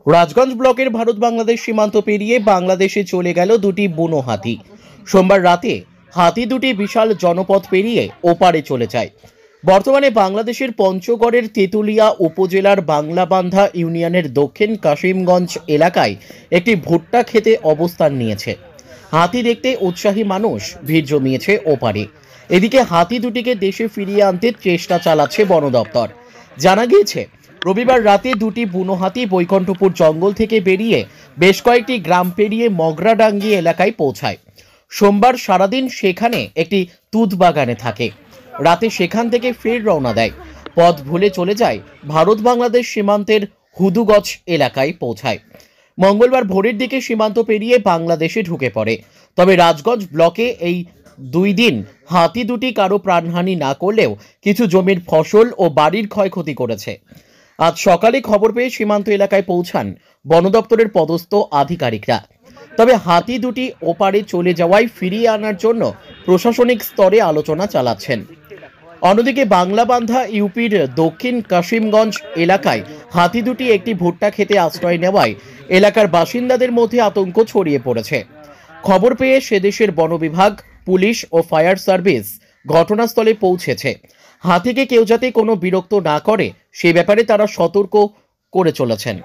রাজগঞ্জ ব্লকের ভারত বাংলাদেশ সীমান্ত পেরিয়ে বাংলাদেশে চলে গেল দুটি বুনো হাতি। সোমবার রাতে হাতি দুটি বিশাল জনপথ পেরিয়ে ওপারে চলে যায়। বর্তমানে বাংলাদেশের পঞ্চগড়ের তেঁতুলিয়া উপজেলার বাংলাবান্ধা ইউনিয়নের দক্ষিণ কাশিমগঞ্জ এলাকায় একটি ভুট্টা খেতে অবস্থান নিয়েছে। হাতি দেখতে উৎসাহী মানুষ ভিড় জমিয়েছে ওপারে। এদিকে হাতি দুটিকে দেশে ফিরিয়ে আনতে চেষ্টা চালাচ্ছে বন দপ্তর। জানা গিয়েছে, রবিবার রাতে দুটি বুনো হাতি বৈকুণ্ঠপুর জঙ্গল থেকে বেরিয়ে বেশ কয়েকটি গ্রাম পেরিয়ে মগরাডাঙ্গি এলাকায় পৌঁছায়। সোমবার সারাদিন সেখানে একটি তুঁত বাগানে থাকে। রাতে সেখান থেকে ফের রওনা দেয়। পথ ভুলে চলে যায় ভারত বাংলাদেশ সীমান্তের হুদুগছ এলাকায় পৌঁছায়। মঙ্গলবার ভোরের দিকে সীমান্ত পেরিয়ে বাংলাদেশে ঢুকে পড়ে। তবে রাজগঞ্জ ব্লকে এই 2 দিন হাতি দুটি কারো প্রাণহানি না করলেও কিছু জমির ফসল ও বাড়ির ক্ষয়ক্ষতি করেছে। আজ সকালে খবর পেয়ে সীমান্ত এলাকায় পৌঁছান বন দপ্তরের পদস্থ আধিকারিকরা। তবে হাতি দুটি ওপারে চলে যাওয়ায় ফিরিয়ে আনার জন্য প্রশাসনিক স্তরে আলোচনা চালাচ্ছেন। অন্যদিকে বাংলাবান্ধা ইউপির দক্ষিণ কাশিমগঞ্জ এলাকায় হাতি দুটি একটি ভুট্টা খেতে আশ্রয় নেওয়ায় এলাকার বাসিন্দাদের মধ্যে আতঙ্ক ছড়িয়ে পড়েছে। খবর পেয়ে সেদেশের বন বিভাগ, পুলিশ ও ফায়ার সার্ভিস ঘটনাস্থলে পৌঁছেছে। হাতিকে কেউ যাতে কোনো বিরক্ত না করে সে ব্যাপারে তারা সতর্ক করে চলেছেন।